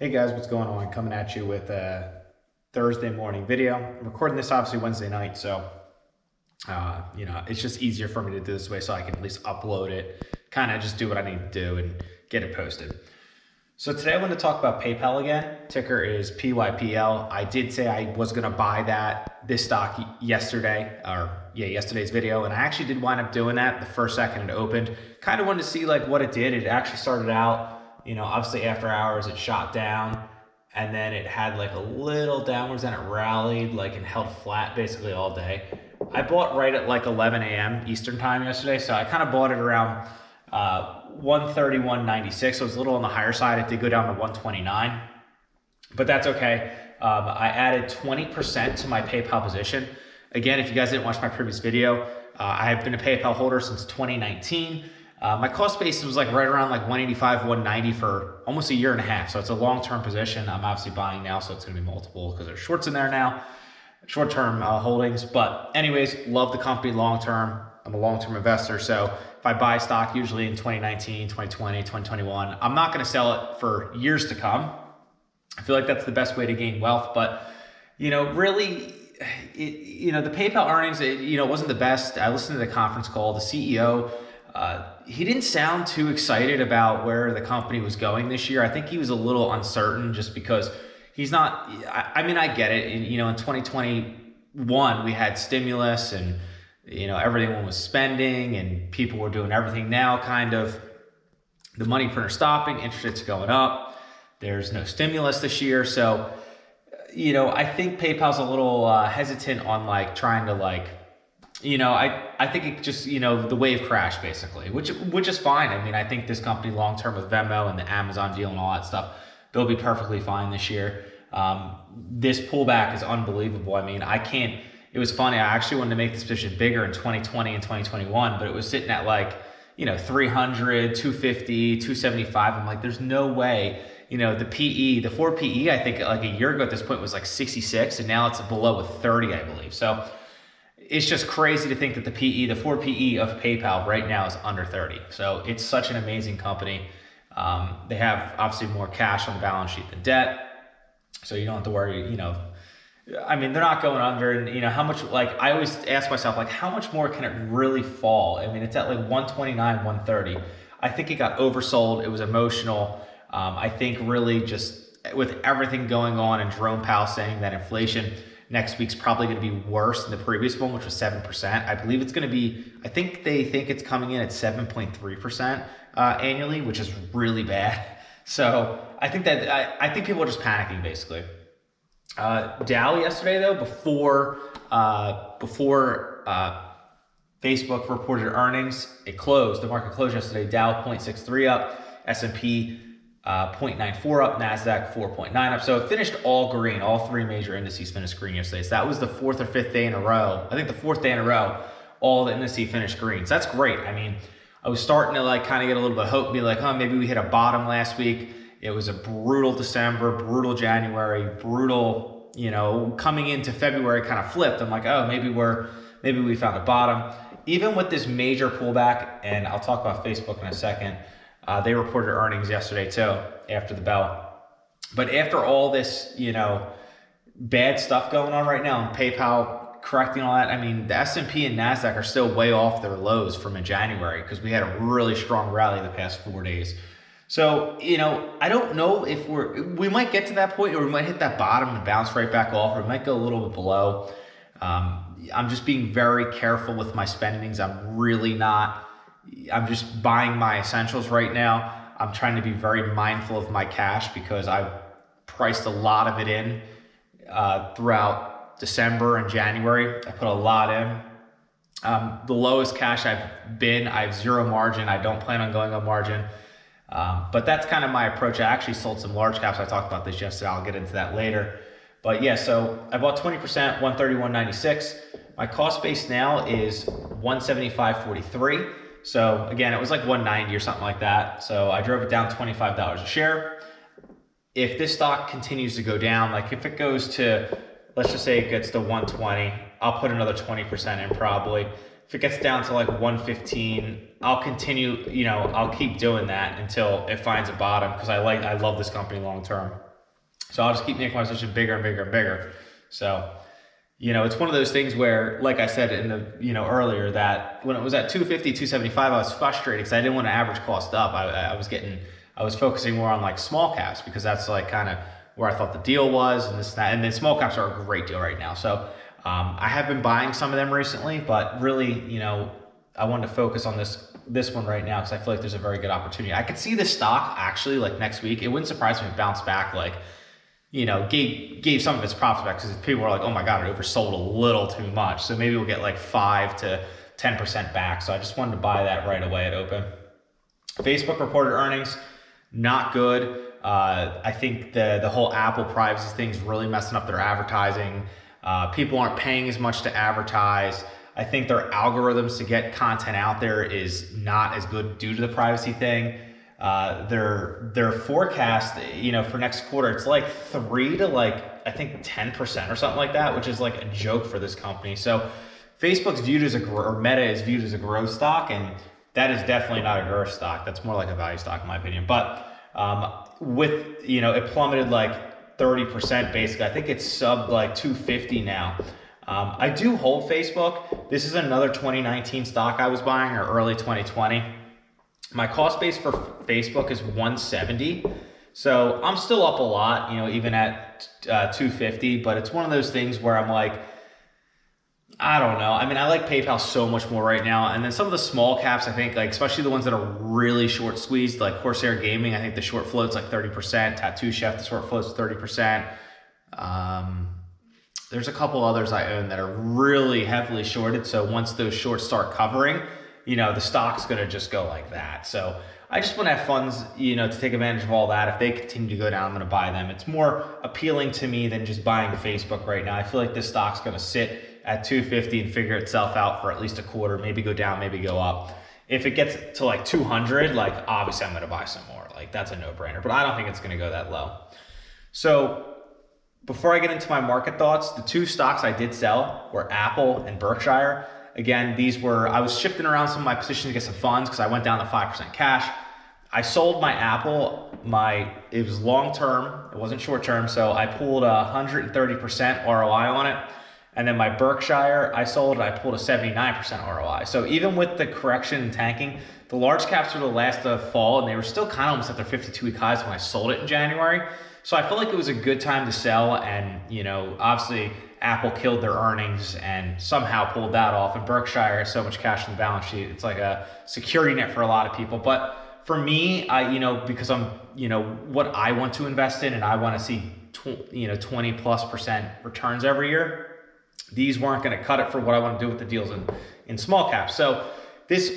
Hey guys, what's going on? Coming at you with a Thursday morning video. I'm recording this obviously Wednesday night, so it's just easier for me to do this way so I can at least upload it, kind of just do what I need to do and get it posted. So today I want to talk about PayPal again. Ticker is PYPL. I did say I was going to buy this stock yesterday's video, and I actually did wind up doing that the first second it opened. Kind of wanted to see like what it did. It actually started out, obviously after hours it shot down, and then it had like a little downwards, and it rallied and held flat basically all day. I bought right at like 11 a.m. Eastern time yesterday, so I kind of bought it around 131.96, so it was a little on the higher side. It did go down to 129, but that's okay. I added 20% to my PayPal position. Again, if you guys didn't watch my previous video, I have been a PayPal holder since 2019. My cost basis was like right around like 185, 190 for almost a year and a half. So it's a long-term position. I'm obviously buying now, so it's going to be multiple because there's shorts in there now, short-term holdings. But anyways, love the company long-term. I'm a long-term investor. So if I buy stock usually in 2019, 2020, 2021, I'm not going to sell it for years to come. I feel like that's the best way to gain wealth. But, really, the PayPal earnings, it wasn't the best. I listened to the conference call. The CEO, he didn't sound too excited about where the company was going this year. I think he was a little uncertain just because he's not, I get it. In 2021, we had stimulus and, everyone was spending and people were doing everything. Now kind of the money printer stopping, interest rates going up. There's no stimulus this year. So, I think PayPal's a little hesitant on trying to I think it just, the wave crashed basically, which is fine. I think this company long-term with Venmo and the Amazon deal and all that stuff, they'll be perfectly fine this year. This pullback is unbelievable. It was funny. I actually wanted to make this position bigger in 2020 and 2021, but it was sitting at 300, 250, 275. I'm like, there's no way, the PE, the 4 PE, I think like a year ago at this point was like 66, and now it's below a 30, I believe. So it's just crazy to think that the 4 PE of PayPal right now is under 30. So it's such an amazing company. They have obviously more cash on the balance sheet than debt. So you don't have to worry, they're not going under, and how much, I always ask myself, how much more can it really fall? It's at 129, 130. I think it got oversold. It was emotional. I think really just with everything going on, and Jerome Powell saying that inflation next week's probably going to be worse than the previous one, which was 7%. I believe it's going to be, they think it's coming in at 7.3% annually, which is really bad. So I think people are just panicking basically. Dow yesterday though, before Facebook reported earnings, the market closed yesterday. Dow 0.63 up, S&P 0.94 up, NASDAQ 4.9 up. So it finished all green. All three major indices finished green yesterday. So that was the fourth or fifth day in a row. I think the fourth day in a row, all the indices finished green. So that's great. I was starting to kind of get a little bit of hope and be like, maybe we hit a bottom last week. It was a brutal December, brutal January, brutal, coming into February kind of flipped. I'm like, maybe we found a bottom. Even with this major pullback, and I'll talk about Facebook in a second, they reported earnings yesterday too, after the bell. But after all this, bad stuff going on right now, and PayPal correcting all that, the S&P and NASDAQ are still way off their lows from in January because we had a really strong rally the past 4 days. So, I don't know if we might get to that point, or we might hit that bottom and bounce right back off, or we might go a little bit below. I'm just being very careful with my spendings. I'm just buying my essentials right now. I'm trying to be very mindful of my cash because I priced a lot of it in throughout December and January. I put a lot in. The lowest cash I've been, I have zero margin. I don't plan on going on margin. But that's kind of my approach. I actually sold some large caps. I talked about this yesterday. I'll get into that later. But yeah, so I bought 20%, 131.96. My cost base now is 175.43. So again, it was like 190 or something like that. So I drove it down $25 a share. If this stock continues to go down, if it goes to, let's just say it gets to 120, I'll put another 20% in probably. If it gets down to 115, I'll continue, I'll keep doing that until it finds a bottom because I love this company long term. So I'll just keep making my position bigger and bigger and bigger. So, it's one of those things where, like I said in the, earlier, that when it was at 250, 275, I was frustrated because I didn't want to average cost up. I was focusing more on like small caps because that's like kind of where I thought the deal was, and this and that. And then small caps are a great deal right now. So I have been buying some of them recently, but really, I wanted to focus on this one right now because I feel like there's a very good opportunity. I could see this stock actually like next week. It wouldn't surprise me if it bounced back like, gave some of its profits back because people were like, oh my God, it oversold a little too much. So maybe we'll get like 5 to 10% back. So I just wanted to buy that right away at open. Facebook reported earnings, not good. I think the whole Apple privacy thing is really messing up their advertising. People aren't paying as much to advertise. I think their algorithms to get content out there is not as good due to the privacy thing. Their forecast, for next quarter, it's like 3 to I think 10% or something like that, which is like a joke for this company. So Facebook's viewed as or Meta is viewed as a growth stock, and that is definitely not a growth stock. That's more like a value stock in my opinion. But it plummeted like 30% basically. I think it's sub like 250 now. I do hold Facebook. This is another 2019 stock I was buying, or early 2020. My cost base for Facebook is 170. So I'm still up a lot, even at 250, but it's one of those things where I'm like, I don't know. I mean, I like PayPal so much more right now. And then some of the small caps, I think, like especially the ones that are really short squeezed, like Corsair Gaming, I think the short float's like 30%. Tattoo Chef, the short float's 30%. There's a couple others I own that are really heavily shorted. So once those shorts start covering, the stock's going to just go like that. So I just want to have funds, to take advantage of all that. If they continue to go down, I'm going to buy them. It's more appealing to me than just buying Facebook right now. I feel like this stock's going to sit at 250 and figure itself out for at least a quarter, maybe go down, maybe go up. If it gets to like 200, like obviously I'm going to buy some more. Like that's a no-brainer, but I don't think it's going to go that low. So before I get into my market thoughts, the two stocks I did sell were Apple and Berkshire. Again, I was shifting around some of my positions to get some funds because I went down to 5% cash. I sold my Apple, it was long-term, it wasn't short-term, so I pulled 130% ROI on it. And then my Berkshire, I sold and I pulled a 79% ROI. So even with the correction and tanking, the large caps were the last to fall, and they were still kind of almost at their 52-week highs when I sold it in January. So I felt like it was a good time to sell, and obviously Apple killed their earnings and somehow pulled that off, and Berkshire has so much cash on the balance sheet. It's like a security net for a lot of people. But for me, because I'm, what I want to invest in and I want to see 20+% returns every year, these weren't going to cut it for what I want to do with the deals in small caps. So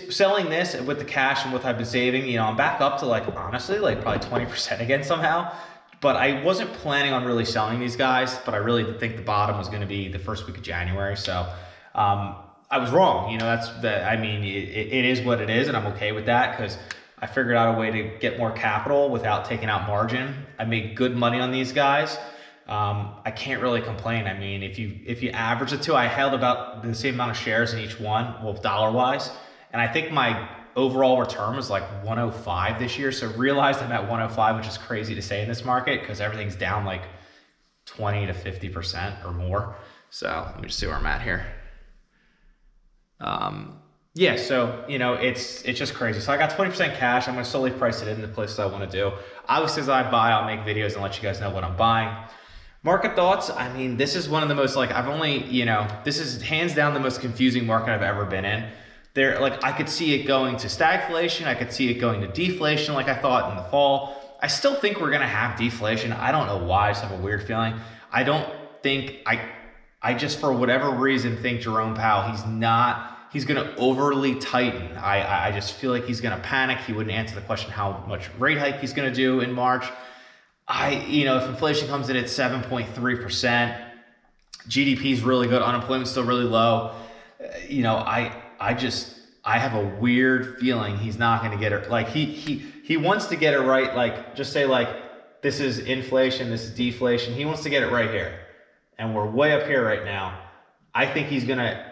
selling this with the cash and what I've been saving, I'm back up to honestly, probably 20% again somehow. But I wasn't planning on really selling these guys, but I really did think the bottom was going to be the first week of January. So I was wrong. It is what it is, and I'm okay with that because I figured out a way to get more capital without taking out margin. I made good money on these guys. I can't really complain. I mean, if you average the two, I held about the same amount of shares in each one, well, dollar-wise, and I think my overall return was like 105 this year. So realized I'm at 105, which is crazy to say in this market because everything's down like 20 to 50% or more. So let me just see where I'm at here. It's just crazy. So I got 20% cash. I'm going to slowly price it in the places I want to do. Obviously, as I buy, I'll make videos and let you guys know what I'm buying. Market thoughts. I mean, this is one of the most this is hands down the most confusing market I've ever been in. I could see it going to stagflation. I could see it going to deflation like I thought in the fall. I still think we're going to have deflation. I don't know why. I just have a weird feeling. I don't think, I just for whatever reason think Jerome Powell, he's going to overly tighten. I just feel like he's going to panic. He wouldn't answer the question how much rate hike he's going to do in March. If inflation comes in at 7.3%, GDP is really good. Unemployment's still really low. I have a weird feeling he's not going to get it. Like he wants to get it right. Like just say this is inflation, this is deflation. He wants to get it right here. And we're way up here right now. I think he's going to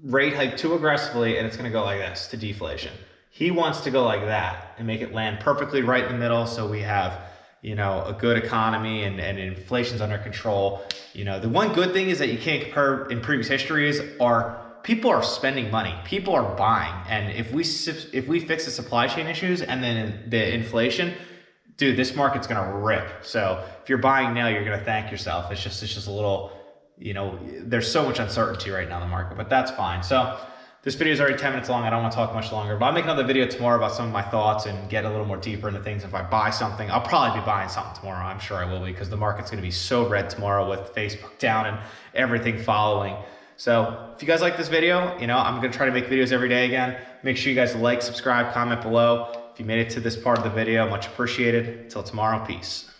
rate hike too aggressively and it's going to go like this to deflation. He wants to go like that and make it land perfectly right in the middle. So we have, you know, a good economy and inflation's under control. You know, the one good thing is that you can't compare in previous histories are people are spending money, people are buying. And if we fix the supply chain issues and then the inflation, dude, this market's gonna rip. So if you're buying now, you're gonna thank yourself. It's just a little, you know, there's so much uncertainty right now in the market, but that's fine. So this video is already 10 minutes long. I don't want to talk much longer, but I'll make another video tomorrow about some of my thoughts and get a little more deeper into things. If I buy something, I'll probably be buying something tomorrow. I'm sure I will be, because the market's going to be so red tomorrow with Facebook down and everything following. So if you guys like this video, you know, I'm going to try to make videos every day again. Make sure you guys like, subscribe, comment below. If you made it to this part of the video, much appreciated. Until tomorrow, peace.